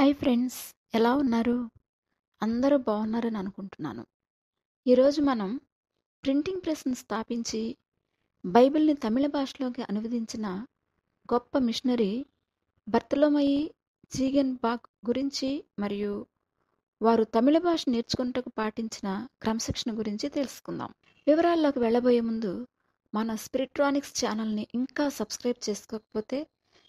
Hi friends, ఎలా ఉన్నారు? అందరూ బాగున్నారని అనుకుంటున్నాను. ఈరోజు మనం ప్రింటింగ్ ప్రెస్‌ని స్థాపించి బైబిల్‌ని తమిళ భాషలోకి అనువదించిన గొప్ప మిషనరీ బర్తలోమయి జీగెన్బాక్ గురించి మరియు వారు తమిళ భాష నేర్చుకొనుటకు పాటించిన క్రమశిక్షణ గురించి తెలుసుకుందాం. వివరాల్లోకి వెళ్ళబోయే ముందు మన స్పిరిట్రానిక్స్ ఛానల్‌ని ఇంకా సబ్స్క్రైబ్ చేసుకోకపోతే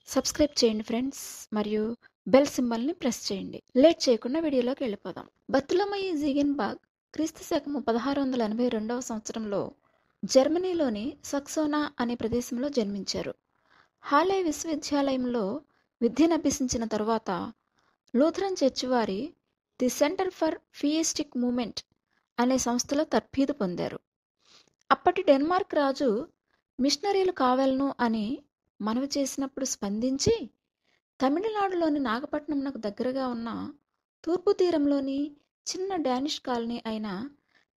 సబ్స్క్రైబ్ చేయండి ఫ్రెండ్స్, మరియు బెల్ సింబల్ని ప్రెస్ చేయండి. లేట్ చేయకుండా వీడియోలోకి వెళ్ళిపోదాం. బర్తలోమయి జీగెన్బాగ్ క్రీస్తు శకము 1682 సంవత్సరంలో జర్మనీలోని సక్సోనా అనే ప్రదేశంలో జన్మించారు. హాలే విశ్వవిద్యాలయంలో విద్యనభ్యసించిన తరువాత లూథరన్ చర్చి వారి ది సెంటర్ ఫర్ ఫియిస్టిక్ మూవ్మెంట్ అనే సంస్థలో తర్ఫీదు పొందారు. అప్పటి డెన్మార్క్ రాజు మిషనరీలు కావాలను అని మనవి చేసినప్పుడు స్పందించి తమిళనాడులోని నాగపట్నంనకు దగ్గరగా ఉన్న తూర్పు తీరంలోని చిన్న డానిష్ కాలనీ అయిన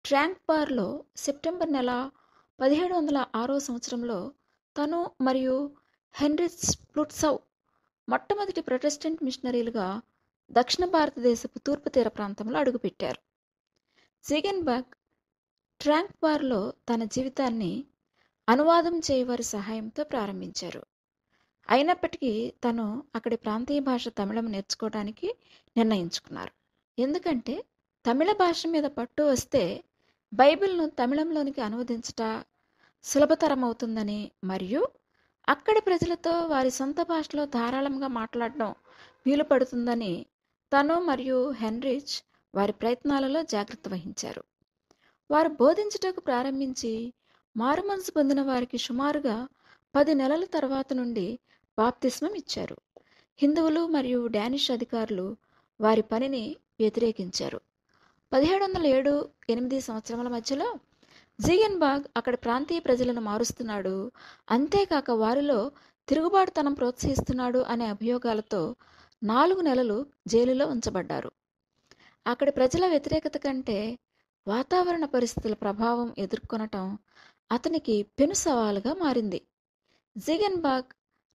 ట్రాంక్బార్లో సెప్టెంబర్ నెల 1706 సంవత్సరంలో తను మరియు హెన్రిచ్ ప్లుట్సౌ మొట్టమొదటి ప్రొటెస్టెంట్ మిషనరీలుగా దక్షిణ భారతదేశపు తూర్పు తీర ప్రాంతంలో అడుగుపెట్టారు. జీగెన్బాగ్ ట్రాంక్బార్లో తన జీవితాన్ని అనువాదం చేయవారి సహాయంతో ప్రారంభించారు. అయినప్పటికీ తను అక్కడి ప్రాంతీయ భాష తమిళం నేర్చుకోవడానికి నిర్ణయించుకున్నారు. ఎందుకంటే తమిళ భాష మీద పట్టు వస్తే బైబిల్ను తమిళంలోనికి అనువదించట సులభతరమవుతుందని మరియు అక్కడి ప్రజలతో వారి సొంత భాషలో ధారాళంగా మాట్లాడడం వీలు పడుతుందని తను మరియు హెన్రిచ్ వారి ప్రయత్నాలలో జాగ్రత్త వహించారు. వారు బోధించుటకు ప్రారంభించి మారుమనసు పొందిన వారికి సుమారుగా 10 నెలల తర్వాత నుండి బాప్తిస్మం ఇచ్చారు. హిందువులు మరియు డానిష్ అధికారులు వారి పనిని వ్యతిరేకించారు. 1707-8 సంవత్సరముల మధ్యలో జీగెన్బాగ్ అక్కడి ప్రాంతీయ ప్రజలను మారుస్తున్నాడు, అంతేకాక వారిలో తిరుగుబాటుతనం ప్రోత్సహిస్తున్నాడు అనే అభియోగాలతో 4 నెలలు జైలులో ఉంచబడ్డారు. అక్కడి ప్రజల వ్యతిరేకత కంటే వాతావరణ పరిస్థితుల ప్రభావం ఎదుర్కొనటం అతనికి పెను సవాలుగా మారింది. జీగెన్బాగ్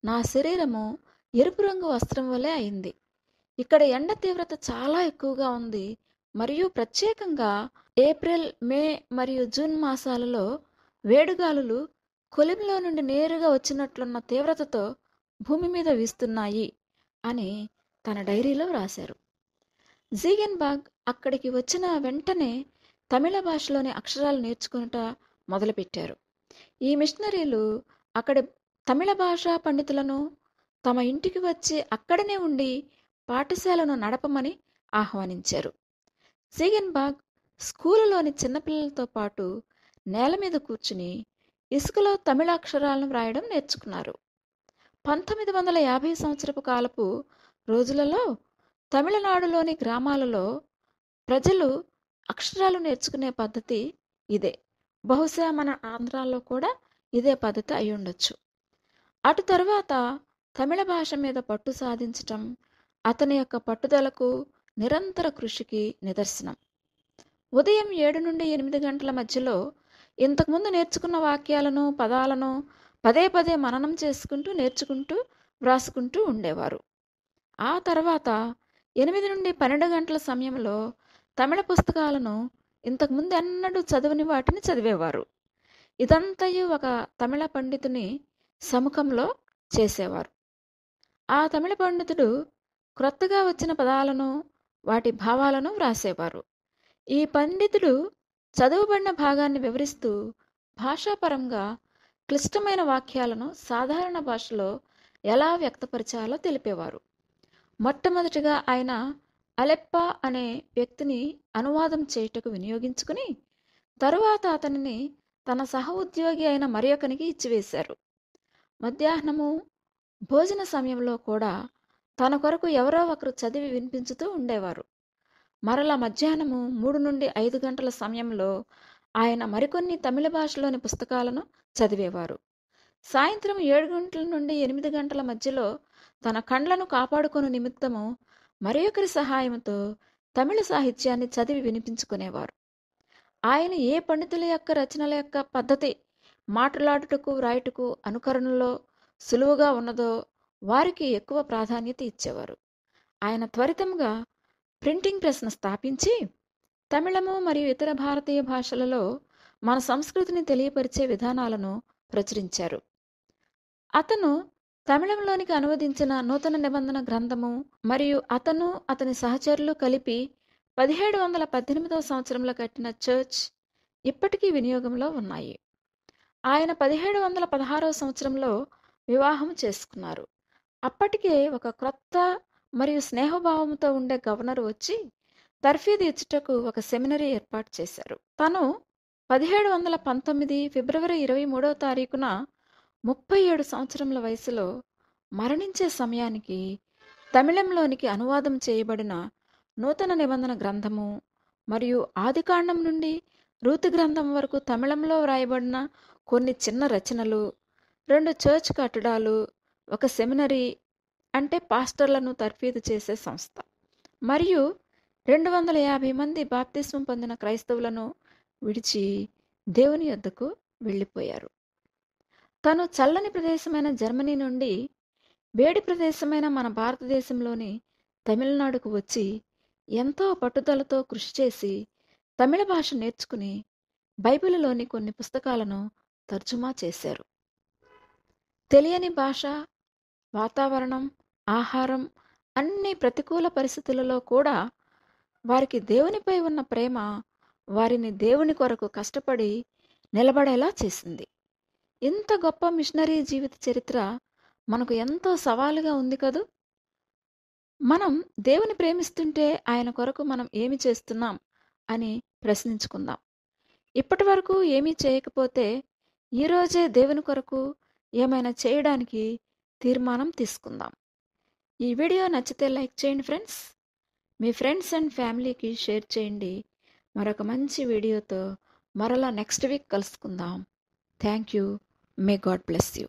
నా శరీరము ఎరుపు రంగు వస్త్రం వలె అయింది. ఇక్కడ ఎండ తీవ్రత చాలా ఎక్కువగా ఉంది మరియు ప్రత్యేకంగా ఏప్రిల్, మే మరియు జూన్ మాసాలలో వేడుగాలులు కొలిమిలో నుండి నేరుగా వచ్చినట్లున్న తీవ్రతతో భూమి మీద వీస్తున్నాయి అని తన డైరీలో వ్రాశారు. జీగెన్బాగ్ అక్కడికి వచ్చిన వెంటనే తమిళ భాషలోని అక్షరాలు నేర్చుకునుట మొదలుపెట్టారు. ఈ మిషనరీలు అక్కడి తమిళ భాషా పండితులను తమ ఇంటికి వచ్చి అక్కడనే ఉండి పాఠశాలను నడపమని ఆహ్వానించారు. జీగెన్బాగ్ స్కూలులోని చిన్నపిల్లలతో పాటు నేల మీద కూర్చుని ఇసుకలో తమిళ అక్షరాలను వ్రాయడం నేర్చుకున్నారు. 1950 సంవత్సరపు కాలపు రోజులలో తమిళనాడులోని గ్రామాలలో ప్రజలు అక్షరాలు నేర్చుకునే పద్ధతి ఇదే. బహుశా మన ఆంధ్రాలో కూడా ఇదే పద్ధతి అయి ఉండొచ్చు. అటు తరువాత తమిళ భాష మీద పట్టు సాధించటం అతని యొక్క పట్టుదలకు, నిరంతర కృషికి నిదర్శనం. ఉదయం 7 నుండి 8 గంటల మధ్యలో ఇంతకుముందు నేర్చుకున్న వాక్యాలను, పదాలను పదే పదే మననం చేసుకుంటూ, నేర్చుకుంటూ, వ్రాసుకుంటూ ఉండేవారు. ఆ తర్వాత 8 నుండి 12 గంటల సమయంలో తమిళ పుస్తకాలను ఇంతకుముందు ఎన్నడూ చదవని వాటిని చదివేవారు. ఇదంతయు ఒక తమిళ పండితుని సముఖంలో చేసేవారు. ఆ తమిళ పండితుడు క్రొత్తగా వచ్చిన పదాలను, వాటి భావాలను వ్రాసేవారు. ఈ పండితుడు చదువుబడిన భాగాన్ని వివరిస్తూ భాషాపరంగా క్లిష్టమైన వాక్యాలను సాధారణ భాషలో ఎలా వ్యక్తపరచాలో తెలిపేవారు. మొట్టమొదటిగా ఆయన అలెప్ప అనే వ్యక్తిని అనువాదం చేయుటకు వినియోగించుకుని తరువాత అతనిని తన సహ ఉద్యోగి అయిన మరియొకనికి ఇచ్చివేశారు. మధ్యాహ్నము భోజన సమయంలో కూడా తన కొరకు ఎవరో ఒకరు చదివి వినిపించుతూ ఉండేవారు. మరల మధ్యాహ్నము 3 నుండి 5 గంటల సమయంలో ఆయన మరికొన్ని తమిళ భాషలోని పుస్తకాలను చదివేవారు. సాయంత్రం 7 గంటల నుండి 8 గంటల మధ్యలో తన కండ్లను కాపాడుకొను నిమిత్తము మరియొకరి సహాయంతో తమిళ సాహిత్యాన్ని చదివి వినిపించుకునేవారు. ఆయన ఏ పండితుల యొక్క రచనల యొక్క పద్ధతి మాట్లాడుటకు, వ్రాయుటకు, అనుకరణలో సులువుగా ఉన్నదో వారికి ఎక్కువ ప్రాధాన్యత ఇచ్చేవారు. ఆయన త్వరితంగా ప్రింటింగ్ ప్రెస్ను స్థాపించి తమిళము మరియు ఇతర భారతీయ భాషలలో మన సంస్కృతిని తెలియపరిచే విధానాలను ప్రచురించారు. అతను తమిళంలోనికి అనువదించిన నూతన నిబంధన గ్రంథము మరియు అతను అతని సహచరులు కలిపి 1718వ సంవత్సరంలో కట్టిన చర్చ్ ఇప్పటికీ వినియోగంలో ఉన్నాయి. ఆయన 1716వ సంవత్సరంలో వివాహం చేసుకున్నారు. అప్పటికే ఒక క్రొత్త మరియు స్నేహభావంతో ఉండే గవర్నర్ వచ్చి తర్ఫీదు ఇచ్చుటకు ఒక సెమినరీ ఏర్పాటు చేశారు. తను 1719 ఫిబ్రవరి 23వ తారీఖున 37 సంవత్సరముల వయసులో మరణించే సమయానికి తమిళంలోనికి అనువాదం చేయబడిన నూతన నిబంధన గ్రంథము మరియు ఆదికాండం నుండి రూతు గ్రంథం వరకు తమిళంలో వ్రాయబడిన కొన్ని చిన్న రచనలు, 2 చర్చ్ కట్టడాలు, ఒక సెమినరీ అంటే పాస్టర్లను తర్ఫీదు చేసే సంస్థ మరియు 250 మంది బాప్తిస్మం పొందిన క్రైస్తవులను విడిచి దేవుని యొద్దకు వెళ్ళిపోయారు. తను చల్లని ప్రదేశమైన జర్మనీ నుండి వేడి ప్రదేశమైన మన భారతదేశంలోని తమిళనాడుకు వచ్చి ఎంతో పట్టుదలతో కృషి చేసి తమిళ భాష నేర్చుకుని బైబిలులోని కొన్ని పుస్తకాలను తర్జుమా చేశారు. తెలియని భాష, వాతావరణం, ఆహారం అన్ని ప్రతికూల పరిస్థితులలో కూడా వారికి దేవునిపై ఉన్న ప్రేమ వారిని దేవుని కొరకు కష్టపడి నిలబడేలా చేసింది. ఇంత గొప్ప మిషనరీ జీవిత చరిత్ర మనకు ఎంతో సవాలుగా ఉంది కదూ. మనం దేవుని ప్రేమిస్తుంటే ఆయన కొరకు మనం ఏమి చేస్తున్నాం అని ప్రశ్నించుకుందాం. ఇప్పటి వరకు ఏమీ చేయకపోతే ఈరోజే దేవుని కొరకు ఏమైనా చేయడానికి తీర్మానం తీసుకుందాం. ఈ వీడియో నచ్చితే లైక్ చేయండి ఫ్రెండ్స్. మీ ఫ్రెండ్స్ అండ్ ఫ్యామిలీకి షేర్ చేయండి. మరొక మంచి వీడియోతో మరలా నెక్స్ట్ వీక్ కలుసుకుందాం. Thank you. May God bless you.